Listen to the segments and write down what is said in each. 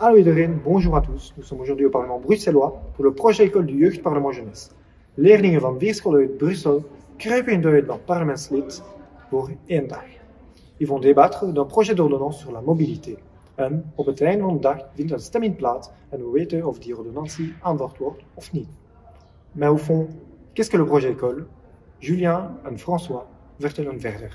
Hallo iedereen, bonjour à tous. Nous sommes aujourd'hui au Parlement bruxellois pour le projet école du Jeugdparlement Jeunesse. Leerlingen van 4 scholen uit Brussel kruipen in de huid van parlementslid voor 1 dag. Ils vont débattre d'un projet d'ordonnance sur la mobilité. En op het einde van de dag vindt een stemming plaats en we weten of die ordonnantie aanvaard wordt of niet. Mais au fond, qu'est-ce que le projet école? Julien et François vertellen verder.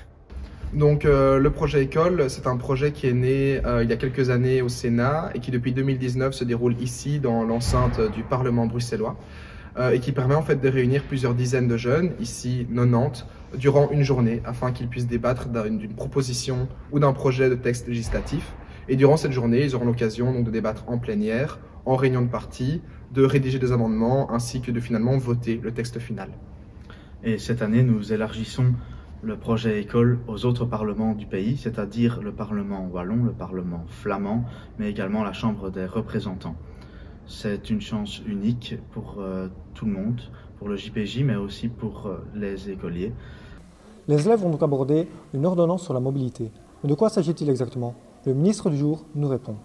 Donc le projet école, c'est un projet qui est né il y a quelques années au Sénat et qui depuis 2019 se déroule ici dans l'enceinte du Parlement bruxellois et qui permet en fait de réunir plusieurs dizaines de jeunes, ici 90, durant une journée afin qu'ils puissent débattre d'une proposition ou d'un projet de texte législatif. Et durant cette journée, ils auront l'occasion donc de débattre en plénière, en réunion de parti, de rédiger des amendements ainsi que de finalement voter le texte final. Et cette année, nous élargissons le projet école aux autres parlements du pays, c'est-à-dire le Parlement wallon, le Parlement flamand, mais également la Chambre des représentants. C'est une chance unique pour tout le monde, pour le JPJ, mais aussi pour les écoliers. Les élèves vont donc aborder une ordonnance sur la mobilité. Mais de quoi s'agit-il exactement? Le ministre du jour nous répond.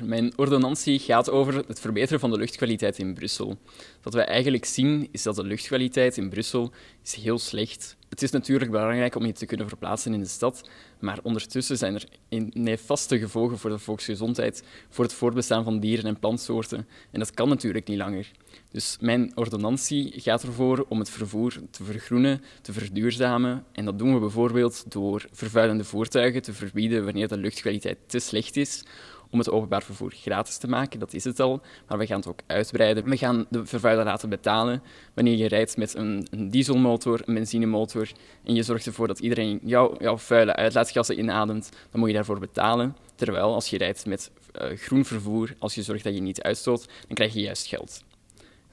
Mijn ordonnantie gaat over het verbeteren van de luchtkwaliteit in Brussel. Wat wij eigenlijk zien, is dat de luchtkwaliteit in Brussel is heel slecht. Het is natuurlijk belangrijk om je te kunnen verplaatsen in de stad, maar ondertussen zijn er nefaste gevolgen voor de volksgezondheid, voor het voortbestaan van dieren en plantsoorten. En dat kan natuurlijk niet langer. Dus mijn ordonnantie gaat ervoor om het vervoer te vergroenen, te verduurzamen. En dat doen we bijvoorbeeld door vervuilende voertuigen te verbieden wanneer de luchtkwaliteit te slecht is, om het openbaar vervoer gratis te maken, dat is het al, maar we gaan het ook uitbreiden. We gaan de vervuiler laten betalen. Wanneer je rijdt met een dieselmotor, een benzinemotor, en je zorgt ervoor dat iedereen jouw vuile uitlaatgassen inademt, dan moet je daarvoor betalen. Terwijl als je rijdt met groen vervoer, als je zorgt dat je niet uitstoot, dan krijg je juist geld.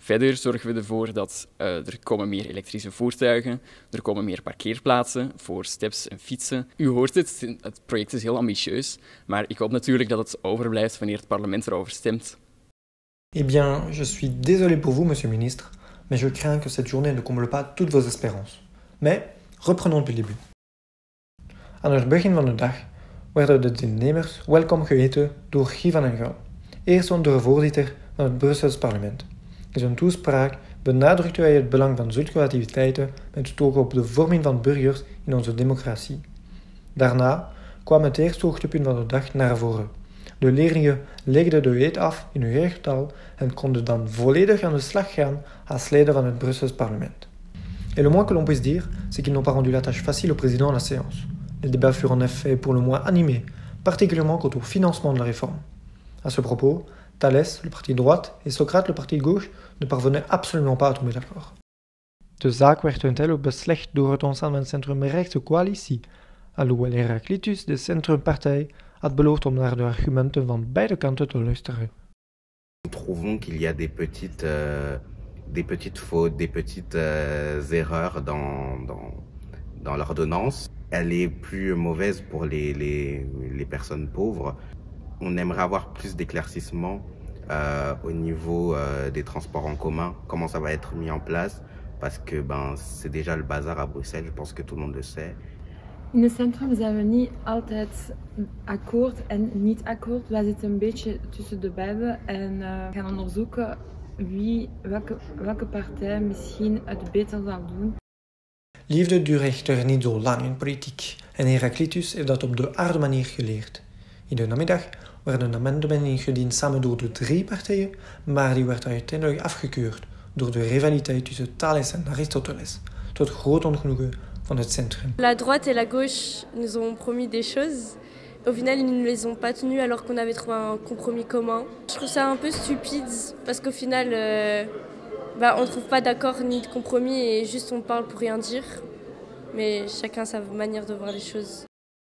Verder zorgen we ervoor dat er komen meer elektrische voertuigen, er komen meer parkeerplaatsen voor steps en fietsen. U hoort het project is heel ambitieus, maar ik hoop natuurlijk dat het overblijft wanneer het parlement erover stemt. Eh bien, je suis désolé pour vous, monsieur le ministre, mais je crains que cette journée ne comble pas toutes vos espérances. Mais, reprenons depuis le début. Aan het begin van de dag werden de deelnemers welkom geheten door Guy van Engel, eerstvolgende voorzitter van het Brussels parlement. In zijn toespraak benadrukte hij het belang van zulke activiteiten met het oog op de vorming van burgers in onze democratie. Daarna kwam het eerste hoogtepunt van de dag naar voren. De leerlingen legden de eed af in hun jeugdtaal en konden dan volledig aan de slag gaan als leden van het Brussels parlement. Et le moins que l'on puisse dire, c'est qu'ils n'ont pas rendu la tâche facile au président à la séance. Les débats furent en effet pour le moins animés, particulièrement quant au financement de la réforme. À ce propos, Thalès, le parti de droite, et Socrate, le parti de gauche, ne parvenaient absolument pas à tomber d'accord. De zaak werd ten tijde beslecht door het ontstaan van een centrumrechtse coalitie, alhoewel Heraclitus, de centrumpartij, had beloofd om naar de argumenten van beide kanten te luisteren. Nous trouvons qu'il y a des petites fautes, des petites erreurs dans l'ordonnance. Elle est plus mauvaise pour les personnes pauvres. On aimerait avoir plus d'éclaircissements au niveau des transports en commun, comment ça va être mis en place, parce que c'est déjà le bazar à Bruxelles, je pense que tout le monde le sait. In het centrum zijn we niet altijd akkoord en niet akkoord. Wij zitten een beetje tussen de beiden en gaan onderzoeken welke partij misschien het beter zou doen. Liefde duurt echter niet zo lang in politiek en Heraclitus heeft dat op de harde manier geleerd. In de namiddag werden een amendement ingediend samen door de 3 partijen, maar die werd uiteindelijk afgekeurd door de rivaliteit tussen Thalès en Aristoteles, tot groot ongenoegen van het centrum. La droite et la gauche nous ont promis des choses. Au final, ils ne les ont pas tenues alors qu'on avait trouvé un compromis commun. Je trouve ça un peu stupide parce qu'au final, on ne trouve pas d'accord ni de compromis et juste on parle pour rien dire. Mais chacun sa manière de voir les choses.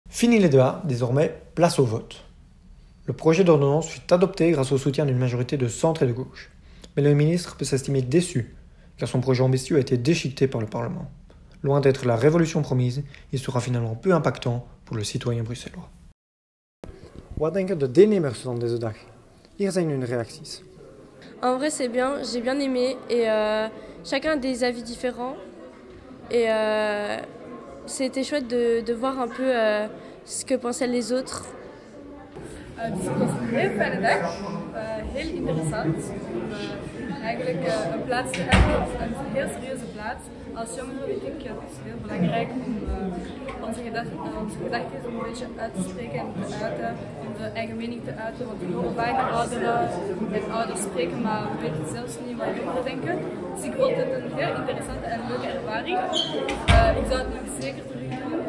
Fini les débats, désormais place au vote. Le projet d'ordonnance fut adopté grâce au soutien d'une majorité de centre et de gauche. Mais le ministre peut s'estimer déçu, car son projet ambitieux a été déchiqueté par le Parlement. Loin d'être la révolution promise, il sera finalement peu impactant pour le citoyen bruxellois. Wat denken de deelnemers van deze dag? Hier zijn hun reacties. En vrai, c'est bien, j'ai bien aimé et chacun a des avis différents. Et c'était chouette de voir un peu ce que pensaient les autres. Dus het was een heel fijne dag, heel interessant om eigenlijk een plaats te hebben, een heel serieuze plaats. Als jongeren denk ik het is heel belangrijk om onze gedachten een beetje uit te spreken en te uiten, onze eigen mening te uiten. Want we horen vaak ouders spreken, maar we weten zelfs niet wat jongeren denken. Dus ik vond het een heel interessante en leuke ervaring. Ik zou het nog zeker terug doen,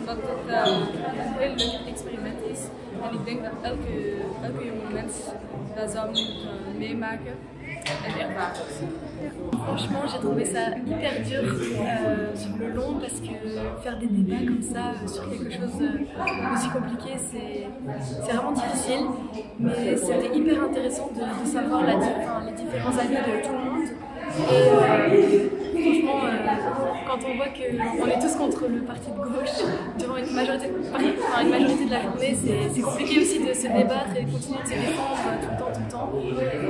omdat het een heel leuk experiment is. En ik denk dat elke jonge mens dat zou moeten meemaken et ervaren. Franchement, j'ai trouvé ça hyper dur sur le long parce que faire des débats comme ça sur quelque chose aussi compliqué, c'est vraiment difficile. Mais c'était hyper intéressant de savoir les différents avis de tout le monde. Et franchement, quand on voit qu'on est tous contre le parti de gauche durant une majorité de la journée, c'est compliqué aussi de se débattre et de continuer de se défendre tout le temps.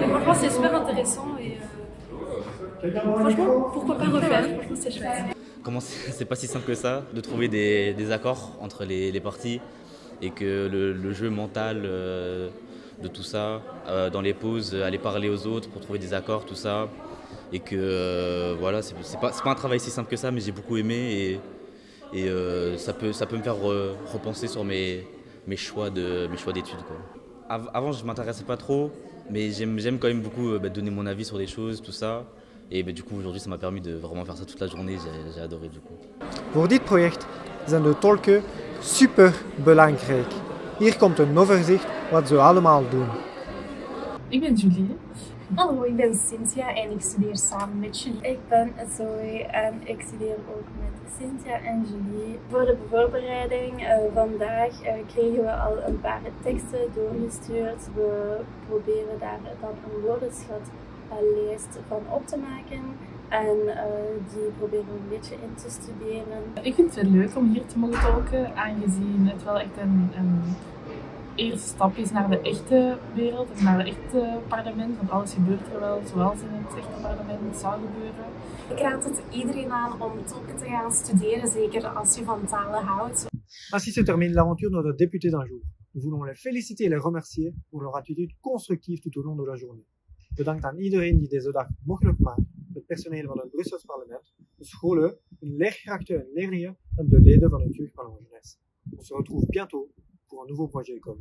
Et franchement, c'est super intéressant et franchement, pourquoi pas refaire? Franchement, c'est chouette. Comment c'est pas si simple que ça de trouver des accords entre les partis et que le jeu mental de tout ça, dans les pauses, aller parler aux autres pour trouver des accords, tout ça. Et que voilà, c'est pas un travail si simple que ça, mais j'ai beaucoup aimé et ça peut me faire repenser sur mes choix d'études, quoi. Avant, je m'intéressais pas trop, mais j'aime quand même beaucoup donner mon avis sur des choses, tout ça. Et du coup, aujourd'hui, ça m'a permis de vraiment faire ça toute la journée. J'ai adoré, du coup. Voor dit project zijn de tolken super belangrijk. Hier komt een overzicht wat ze allemaal doen. Ik ben Julie. Hallo, ik ben Cynthia en ik studeer samen met Julie. Ik ben Zoe en ik studeer ook met Cynthia en Julie. Voor de voorbereiding vandaag kregen we al een paar teksten doorgestuurd. We proberen daar dan een woordenschat lijst van op te maken en die proberen we een beetje in te studeren. Ik vind het wel leuk om hier te mogen tolken, aangezien het wel echt een eerste stap is naar de echte wereld, dus naar het echte parlement, want alles gebeurt er wel zoals in het echte parlement zou gebeuren. Ik raad het iedereen aan om tolken te gaan studeren, zeker als je van talen houdt. Ainsi se termine l'aventure de notre député d'un jour. Nous voulons les féliciter et les remercier pour leur attitude constructive tout au long de la journée. Bedankt aan iedereen die deze dag mogelijk maakt, het personeel van het Brussels parlement, de scholen, hun leerkrachten en leerlingen en de leden van het jeugdparlement jeunesse. On se retrouve bientôt pour un nouveau projet école.